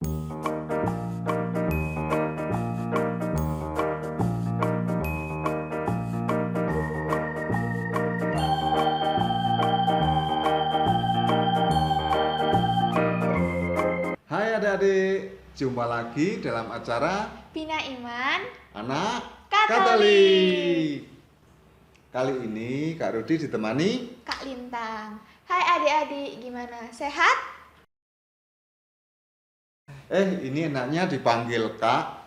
Hai adik-adik, jumpa lagi dalam acara Bina Iman Anak Katolik. Katolik. Kali ini Kak Rudi ditemani Kak Lintang. Hai adik-adik, gimana? Sehat? ini enaknya dipanggil Kak,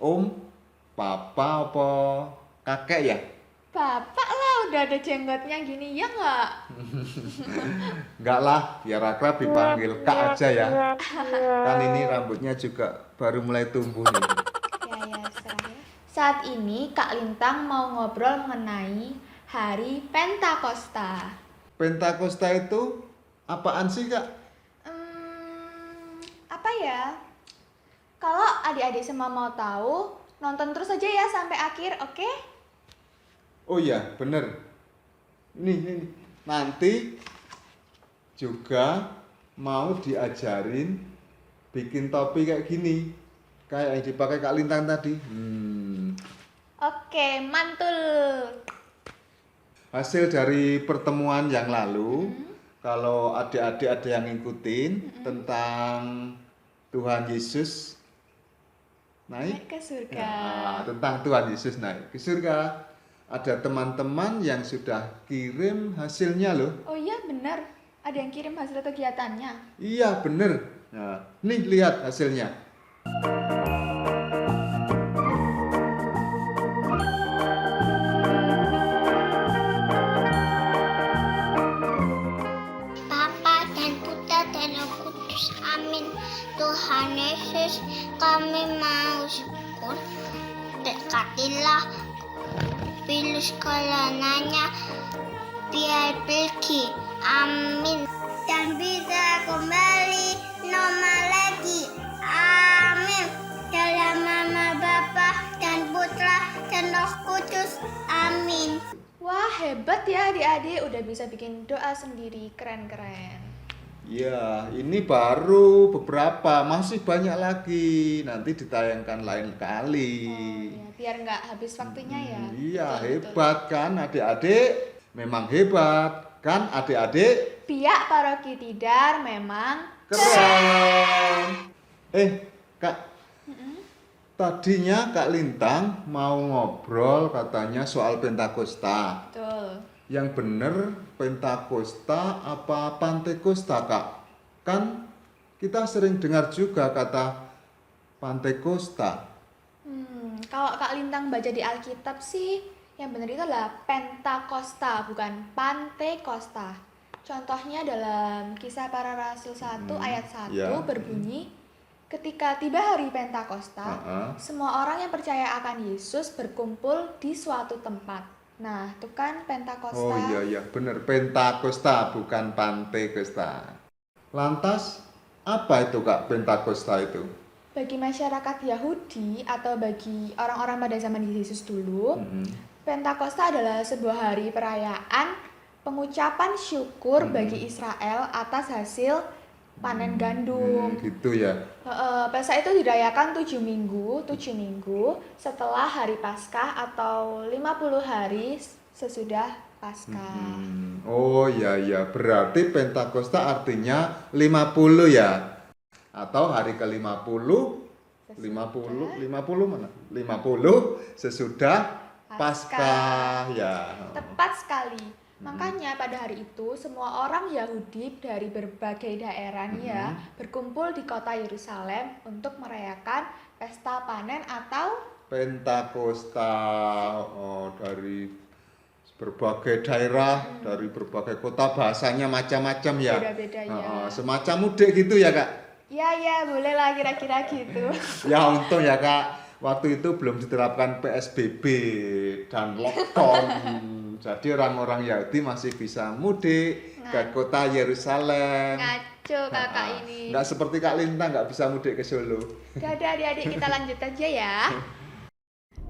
Om, Papa, apa kakek ya? Bapak lah, udah ada jenggotnya gini, ya nggak? Enggak lah, biar akrab dipanggil Kak aja ya. Kan ini rambutnya juga baru mulai tumbuh nih. Ya, serah ya. Saat ini Kak Lintang mau ngobrol mengenai Hari Pentakosta. Pentakosta itu apaan sih Kak? Apa ya? Kalau adik-adik semua mau tahu, nonton terus aja ya sampai akhir, oke? Oh iya, bener. Nih. Nanti juga mau diajarin bikin topi kayak gini. Kayak yang dipakai Kak Lintang tadi. Oke, mantul. Hasil dari pertemuan yang lalu, kalau adik-adik ada yang ngikutin tentang Tuhan Yesus naik Naik ke surga. Ya, tentang Tuhan Yesus naik ke surga. Ada teman-teman yang sudah kirim hasilnya loh. Oh iya benar, ada yang kirim hasil kegiatannya. Iya bener. Nah, nih lihat hasilnya. Bapa dan Putra dan Roh Kudus. Amin. Tuhan Yesus, kami mau syukur. Dekatilah virus coronanya biar pergi. Amin. Dan bisa kembali normal lagi. Amin. Dalam nama Bapa dan Putra dan Roh Kudus. Amin. Wah hebat ya adik-adik, udah bisa bikin doa sendiri, keren-keren. Ya, ini baru beberapa, masih banyak lagi. Nanti ditayangkan lain kali. Ya, biar nggak habis waktunya ya. Iya, Betul, hebat kan adik-adik? Memang hebat kan adik-adik? Biak Paroki Tidar memang Keren. Kak, tadinya Kak Lintang mau ngobrol katanya soal Pentakosta. betul. Yang bener Pentakosta apa Pantekosta Kak? Kan kita sering dengar juga kata Pantekosta. Kalau Kak Lintang baca di Alkitab sih, yang benar itu adalah Pentakosta, bukan Pantekosta. Contohnya dalam Kisah Para Rasul 1 ayat 1 ya. berbunyi, ketika tiba hari Pentakosta, semua orang yang percaya akan Yesus berkumpul di suatu tempat. Nah, itu kan Pentakosta. Oh iya bener, Pentakosta bukan Pantekosta. Lantas apa itu Kak Pentakosta itu? Bagi masyarakat Yahudi atau bagi orang-orang pada zaman Yesus dulu, Pentakosta adalah sebuah hari perayaan pengucapan syukur bagi Israel atas hasil panen gandum. Gitu ya. Pesta itu dirayakan 7 minggu setelah hari Paskah atau 50 hari sesudah Paskah. Oh iya, berarti Pentakosta artinya 50 ya? Atau hari ke-50, 50 mana? 50 sesudah Paskah ya. Tepat sekali. Makanya pada hari itu semua orang Yahudi dari berbagai daerah nih ya berkumpul di kota Yerusalem untuk merayakan pesta panen atau Pentakosta dari berbagai daerah, dari berbagai kota, bahasanya macam-macam ya. beda-beda ya. Semacam mudik gitu ya Kak? Ya, boleh lah kira-kira gitu. Ya untung ya Kak, waktu itu belum diterapkan PSBB dan lockdown. Jadi orang-orang Yahudi masih bisa mudik ke kota Yerusalem. Ngaco kakak ini. Nggak seperti Kak Lintang nggak bisa mudik ke Solo. Udah adik-adik kita lanjut aja ya.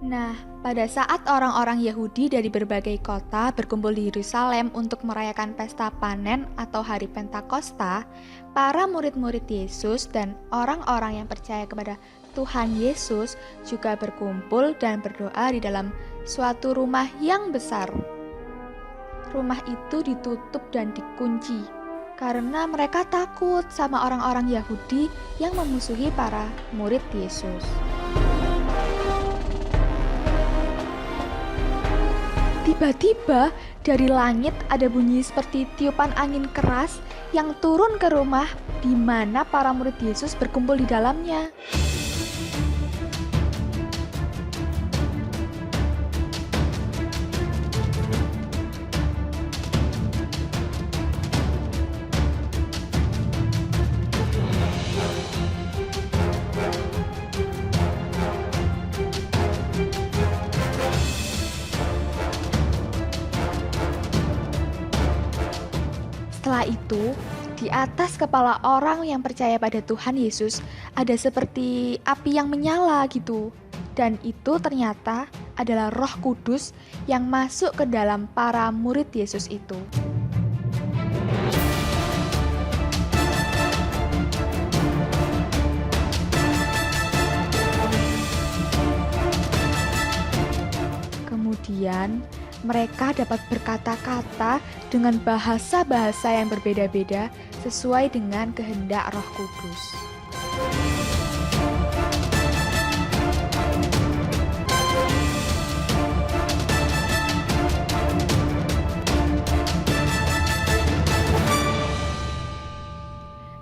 Nah, pada saat orang-orang Yahudi dari berbagai kota berkumpul di Yerusalem untuk merayakan pesta panen atau hari Pentakosta, para murid-murid Yesus dan orang-orang yang percaya kepada Tuhan Yesus juga berkumpul dan berdoa di dalam suatu rumah yang besar. Rumah itu ditutup dan dikunci karena mereka takut sama orang-orang Yahudi yang memusuhi para murid Yesus. Tiba-tiba dari langit ada bunyi seperti tiupan angin keras yang turun ke rumah di mana para murid Yesus berkumpul di dalamnya. Setelah itu, di atas kepala orang yang percaya pada Tuhan Yesus ada seperti api yang menyala gitu. Dan itu ternyata adalah Roh Kudus yang masuk ke dalam para murid Yesus itu. Kemudian mereka dapat berkata-kata dengan bahasa-bahasa yang berbeda-beda sesuai dengan kehendak Roh Kudus.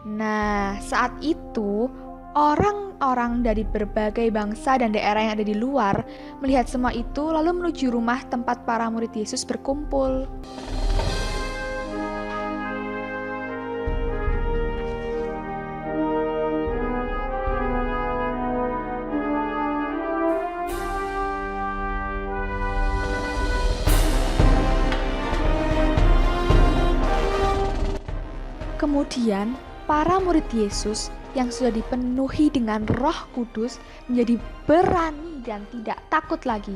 Nah, saat itu orang-orang dari berbagai bangsa dan daerah yang ada di luar melihat semua itu lalu menuju rumah tempat para murid Yesus berkumpul. Kemudian, para murid Yesus yang sudah dipenuhi dengan Roh Kudus menjadi berani dan tidak takut lagi.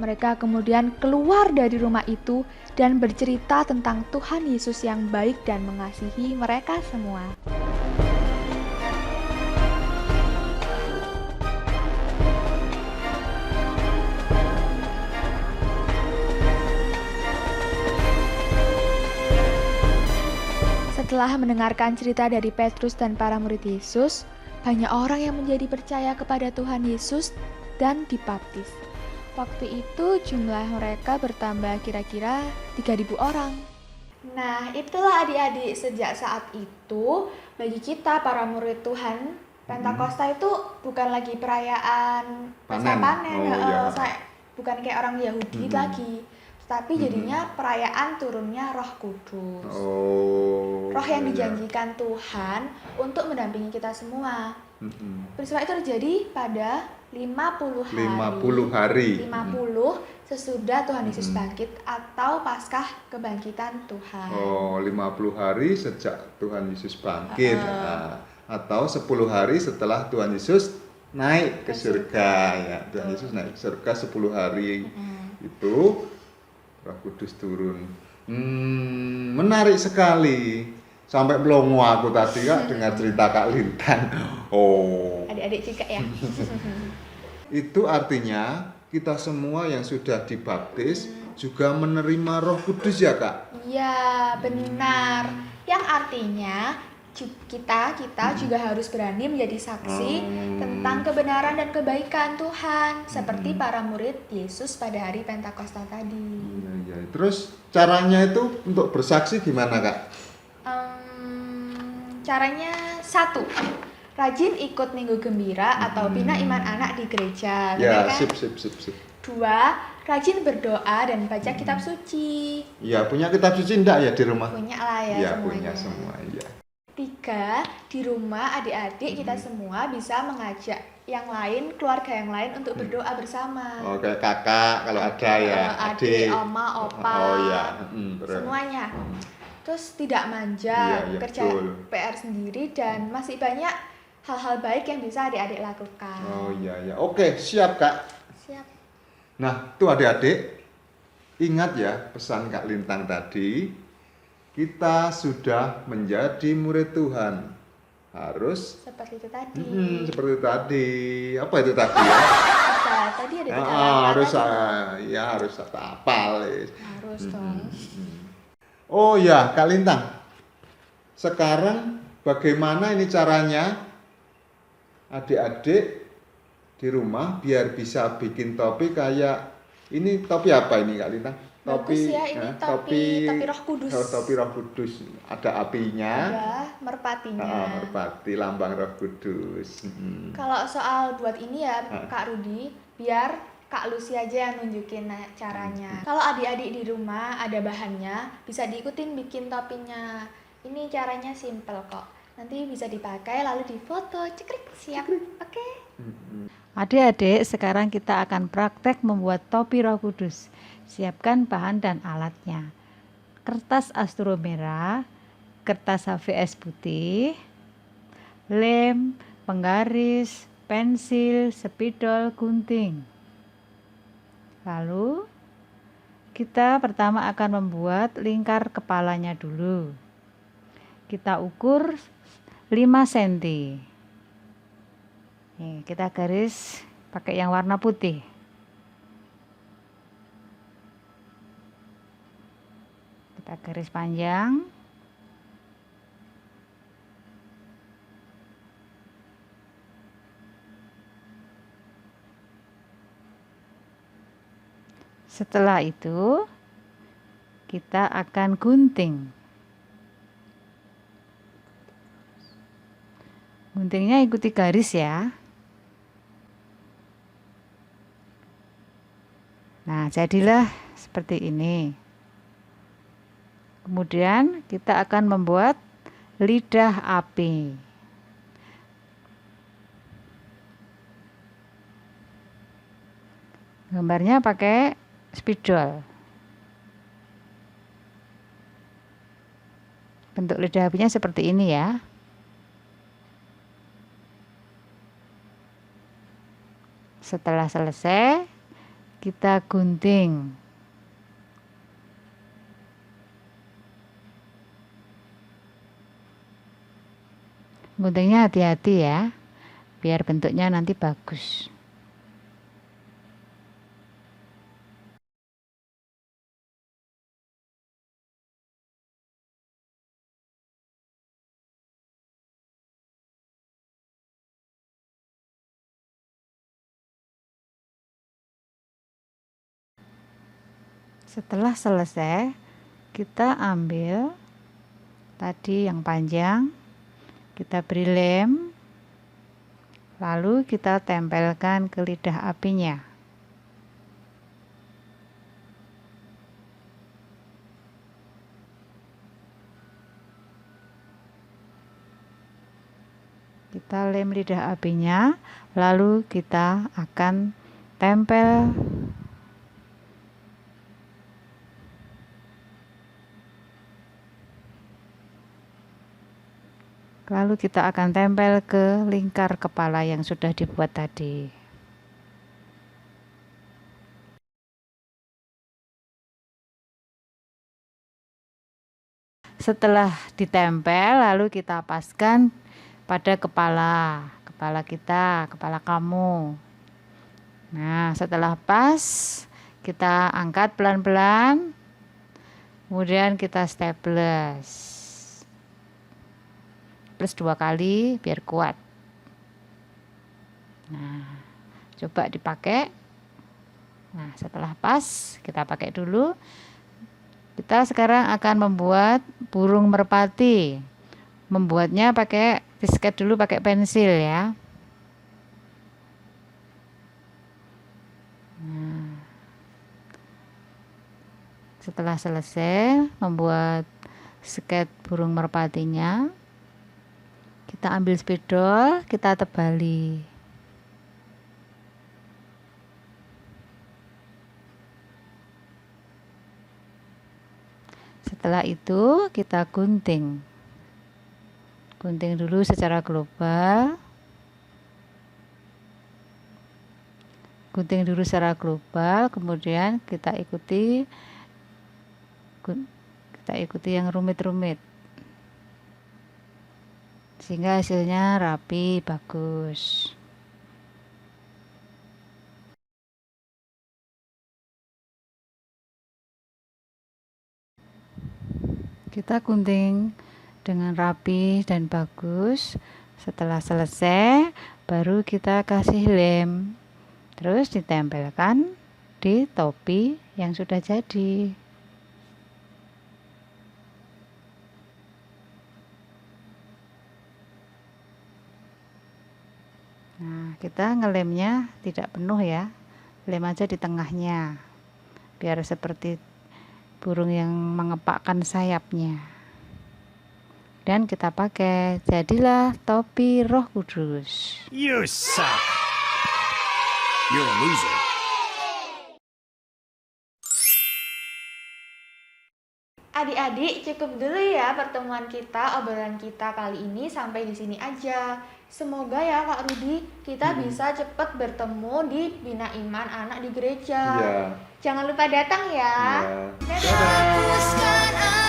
Mereka kemudian keluar dari rumah itu dan bercerita tentang Tuhan Yesus yang baik dan mengasihi mereka semua. Setelah mendengarkan cerita dari Petrus dan para murid Yesus, banyak orang yang menjadi percaya kepada Tuhan Yesus dan dibaptis. Waktu itu jumlah mereka bertambah kira-kira 3.000 orang. Nah, itulah adik-adik, sejak saat itu bagi kita para murid Tuhan, Pentakosta itu bukan lagi perayaan pesta panen, bukan kayak orang Yahudi lagi. Tapi jadinya perayaan turunnya Roh Kudus. Roh yang dijanjikan Tuhan untuk mendampingi kita semua. Peristiwa itu terjadi pada 50 hari. 50 sesudah Tuhan Yesus bangkit atau Paskah kebangkitan Tuhan. 50 hari sejak Tuhan Yesus bangkit. Atau 10 hari setelah Tuhan Yesus naik ke surga ya. Tuhan Yesus naik ke surga 10 hari. Itu Roh Kudus turun. Menarik sekali. Sampai melongo aku tadi Kak dengar cerita Kak Lintang. Adik-adik juga ya. Itu artinya kita semua yang sudah dibaptis juga menerima Roh Kudus ya Kak? Iya, benar. Yang artinya kita juga harus berani menjadi saksi tentang kebenaran dan kebaikan Tuhan seperti para murid Yesus pada hari Pentakosta tadi. Iya. Terus caranya itu untuk bersaksi gimana Kak? Caranya 1, rajin ikut Minggu Gembira atau bina iman anak di gereja. Ya, kan? sip. 2, rajin berdoa dan baca kitab suci. Iya, punya kitab suci enggak ya di rumah? Punya lah ya, ya semuanya. Punya semua, iya. 3, di rumah adik-adik kita semua bisa mengajak yang lain, keluarga yang lain untuk berdoa bersama. Kayak kakak kalau ada ya, adik, oma, opa, semuanya. Terus tidak manja, kerja betul. PR sendiri dan masih banyak hal-hal baik yang bisa adik-adik lakukan. Oke, siap Kak. Siap. Nah, tuh adik-adik, ingat ya pesan Kak Lintang tadi, kita sudah menjadi murid Tuhan. Harus Seperti itu tadi. seperti itu tadi. Apa itu tadi ya? Tadi ada 3 langkah harus tadi. ya harus apal. Harus dong. Oh ya, Kak Lintang. Sekarang bagaimana ini caranya adik-adik di rumah biar bisa bikin topi kayak ini, topi apa ini Kak Lintang? Bagus ya, ini topi Roh Kudus. Topi Roh Kudus. Ada apinya. Ada merpatinya. Merpati, lambang Roh Kudus. Kalau soal buat ini ya Kak Rudi, biar Kak Lucy aja yang nunjukin caranya. Kalau adik-adik di rumah ada bahannya, bisa diikutin bikin topinya. Ini caranya simple kok. Nanti bisa dipakai lalu difoto, cekrik, siap. Oke? Adik-adik, sekarang kita akan praktek membuat topi Roh Kudus. Siapkan bahan dan alatnya. Kertas astro merah, kertas HVS putih, lem, penggaris, pensil, spidol, gunting. Lalu, kita pertama akan membuat lingkar kepalanya dulu. Kita ukur 5 cm. Nih, kita garis pakai yang warna putih. Kita garis panjang. Setelah itu, kita akan gunting. Guntingnya ikuti garis ya. Nah, jadilah seperti ini. Kemudian kita akan membuat lidah api. Gambarnya pakai spidol. Bentuk lidah apinya seperti ini ya. Setelah selesai, kita gunting. Guntingnya hati-hati ya, biar bentuknya nanti bagus. Setelah selesai, kita ambil tadi yang panjang, kita beri lem, lalu kita tempelkan ke lidah apinya. Kita lem lidah apinya, lalu kita akan tempel ke lingkar kepala yang sudah dibuat tadi. Setelah ditempel, lalu kita paskan pada kepala kita, kepala kamu. Nah, setelah pas, kita angkat pelan-pelan, kemudian kita staples. Plus 2 kali biar kuat. Nah, coba dipakai. Nah, setelah pas, kita pakai dulu. Kita sekarang akan membuat burung merpati. Membuatnya pakai disket dulu, pakai pensil ya. Nah, setelah selesai membuat sket burung merpatinya, kita ambil spidol, kita tebali. Setelah itu kita gunting. Gunting dulu secara global. gunting dulu secara global, kemudian kita ikuti yang rumit-rumit sehingga hasilnya rapi, bagus. Kita gunting dengan rapi dan bagus. Setelah selesai, baru kita kasih lem, terus ditempelkan di topi yang sudah jadi. Nah, kita ngelemnya tidak penuh ya, lem aja di tengahnya biar seperti burung yang mengepakkan sayapnya. Dan kita pakai, jadilah topi Roh Kudus. You suck. You're a loser. Adik-adik, cukup dulu ya pertemuan kita, obrolan kita kali ini sampai di sini aja. Semoga ya Kak Rudi, kita bisa cepat bertemu di Bina Iman Anak di gereja. Iya. Jangan lupa datang ya. Iya. Dadah.